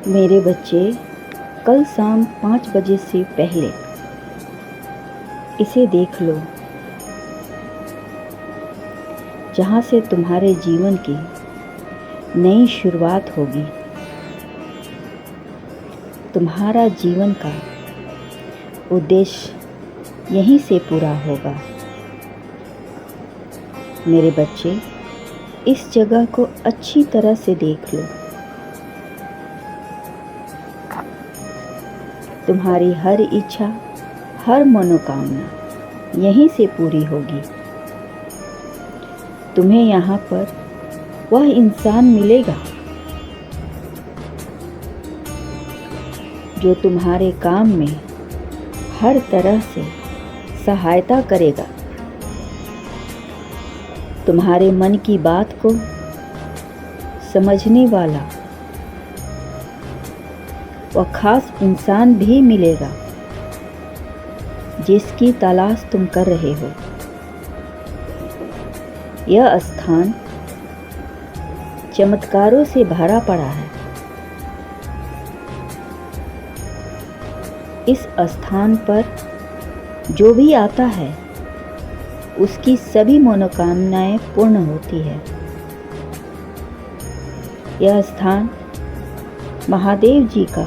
मेरे बच्चे, कल शाम 5 बजे से पहले इसे देख लो, जहाँ से तुम्हारे जीवन की नई शुरुआत होगी। तुम्हारा जीवन का उद्देश्य यहीं से पूरा होगा। मेरे बच्चे, इस जगह को अच्छी तरह से देख लो। तुम्हारी हर इच्छा, हर मनोकामना यहीं से पूरी होगी। तुम्हें यहाँ पर वह इंसान मिलेगा जो तुम्हारे काम में हर तरह से सहायता करेगा। तुम्हारे मन की बात को समझने वाला वह खास इंसान भी मिलेगा जिसकी तलाश तुम कर रहे हो। यह स्थान चमत्कारों से भरा पड़ा है। इस स्थान पर जो भी आता है उसकी सभी मनोकामनाएं पूर्ण होती है। यह स्थान महादेव जी का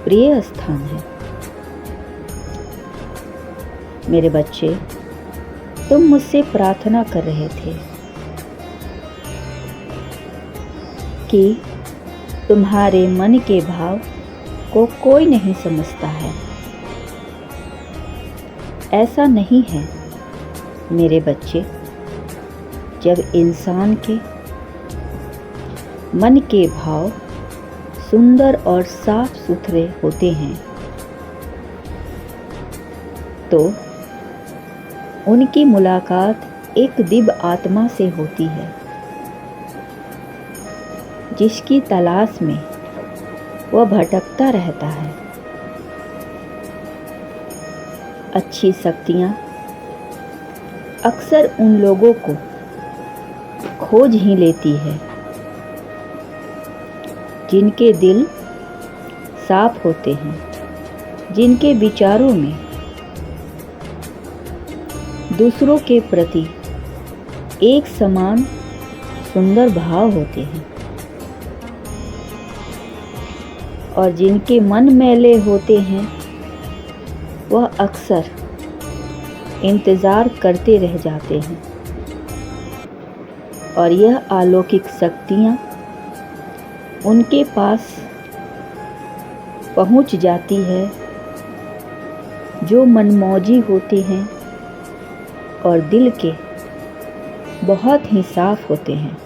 प्रिय स्थान है। मेरे बच्चे, तुम मुझसे प्रार्थना कर रहे थे कि तुम्हारे मन के भाव को कोई नहीं समझता है। ऐसा नहीं है मेरे बच्चे। जब इंसान के मन के भाव सुंदर और साफ सुथरे होते हैं तो उनकी मुलाकात एक दिव्य आत्मा से होती है जिसकी तलाश में वह भटकता रहता है। अच्छी शक्तियाँ अक्सर उन लोगों को खोज ही लेती है जिनके दिल साफ होते हैं, जिनके विचारों में दूसरों के प्रति एक समान सुंदर भाव होते हैं और जिनके मन मैले होते हैं वह अक्सर इंतज़ार करते रह जाते हैं। और यह अलौकिक शक्तियाँ उनके पास पहुंच जाती है जो मनमौजी होते हैं और दिल के बहुत ही साफ होते हैं।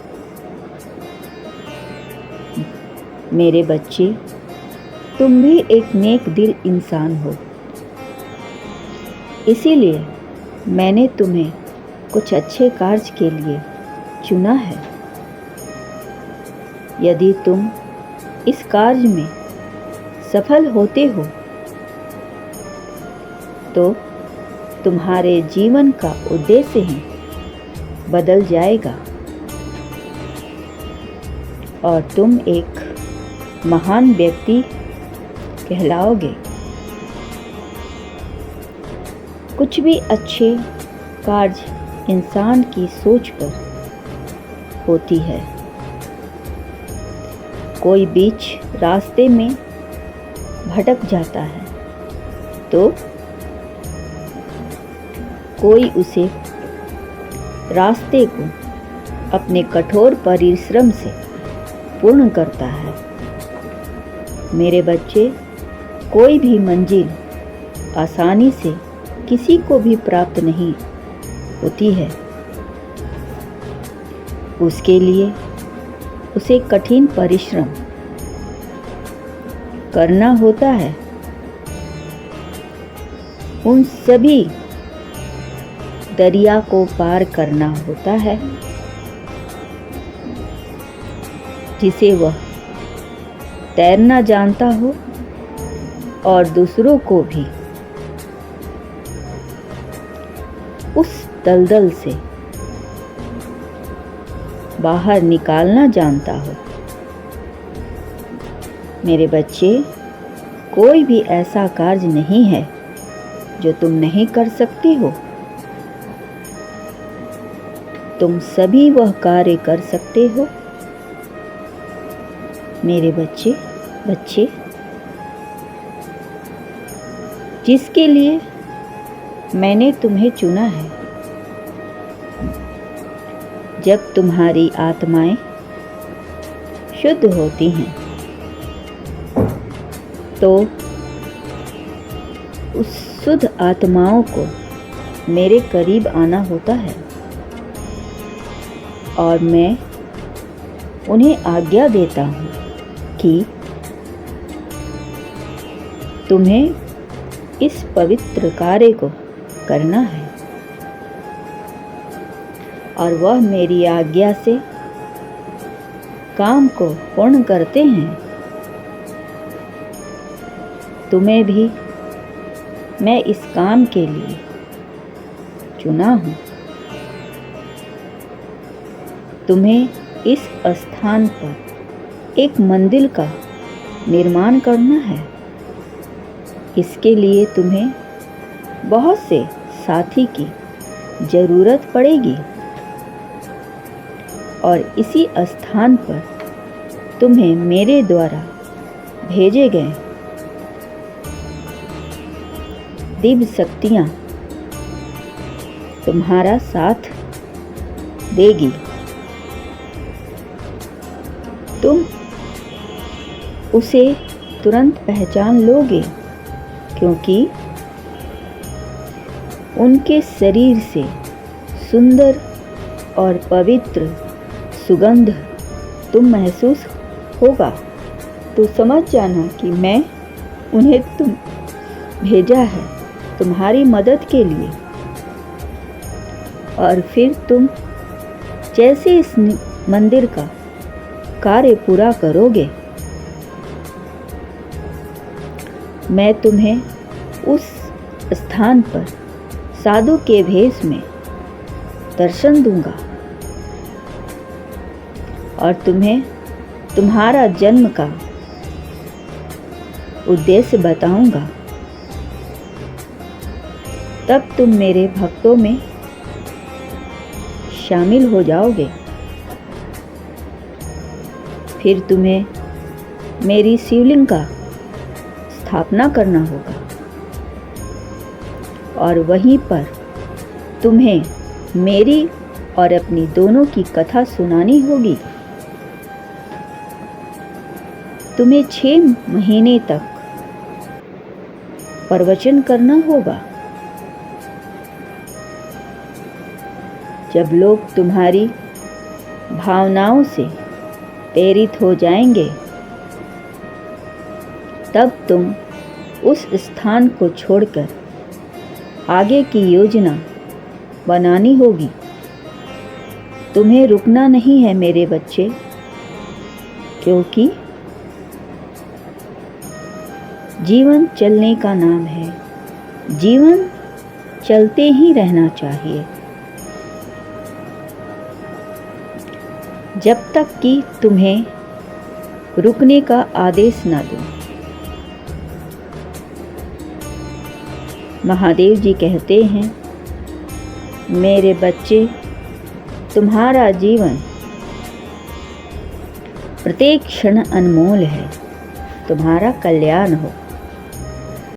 मेरे बच्चे, तुम भी एक नेक दिल इंसान हो, इसीलिए मैंने तुम्हें कुछ अच्छे कार्य के लिए चुना है। यदि तुम इस कार्य में सफल होते हो तो तुम्हारे जीवन का उद्देश्य ही बदल जाएगा और तुम एक महान व्यक्ति कहलाओगे। कुछ भी अच्छे कार्य इंसान की सोच पर होती है। कोई बीच रास्ते में भटक जाता है तो कोई उसे रास्ते को अपने कठोर परिश्रम से पूर्ण करता है। मेरे बच्चे, कोई भी मंजिल आसानी से किसी को भी प्राप्त नहीं होती है। उसके लिए उसे कठिन परिश्रम करना होता है। उन सभी दरिया को पार करना होता है जिसे वह तैरना जानता हो और दूसरों को भी उस दलदल से बाहर निकालना जानता हो। मेरे बच्चे, कोई भी ऐसा कार्य नहीं है जो तुम नहीं कर सकते हो। तुम सभी वह कार्य कर सकते हो। मेरे बच्चे जिसके लिए मैंने तुम्हें चुना है। जब तुम्हारी आत्माएं शुद्ध होती हैं तो उस शुद्ध आत्माओं को मेरे करीब आना होता है और मैं उन्हें आज्ञा देता हूँ कि तुम्हें इस पवित्र कार्य को करना है, और वह मेरी आज्ञा से काम को पूर्ण करते हैं। तुम्हें भी मैं इस काम के लिए चुना हूँ। तुम्हें इस स्थान पर एक मंदिर का निर्माण करना है। इसके लिए तुम्हें बहुत से साथी की ज़रूरत पड़ेगी और इसी स्थान पर तुम्हें मेरे द्वारा भेजे गए दिव्य शक्तियाँ तुम्हारा साथ देगी। तुम उसे तुरंत पहचान लोगे, क्योंकि उनके शरीर से सुंदर और पवित्र सुगंध तुम महसूस होगा। तो समझ जाना कि मैं उन्हें तुम भेजा है तुम्हारी मदद के लिए। और फिर तुम जैसे इस मंदिर का कार्य पूरा करोगे, मैं तुम्हें उस स्थान पर साधु के भेष में दर्शन दूंगा और तुम्हें तुम्हारा जन्म का उद्देश्य बताऊंगा। तब तुम मेरे भक्तों में शामिल हो जाओगे। फिर तुम्हें मेरी शिवलिंग का स्थापना करना होगा और वहीं पर तुम्हें मेरी और अपनी दोनों की कथा सुनानी होगी। तुम्हें 6 महीने तक प्रवचन करना होगा। जब लोग तुम्हारी भावनाओं से प्रेरित हो जाएंगे, तब तुम उस स्थान को छोड़कर आगे की योजना बनानी होगी। तुम्हें रुकना नहीं है मेरे बच्चे, क्योंकि जीवन चलने का नाम है। जीवन चलते ही रहना चाहिए जब तक कि तुम्हें रुकने का आदेश ना दूं। महादेव जी कहते हैं, मेरे बच्चे, तुम्हारा जीवन प्रत्येक क्षण अनमोल है। तुम्हारा कल्याण हो।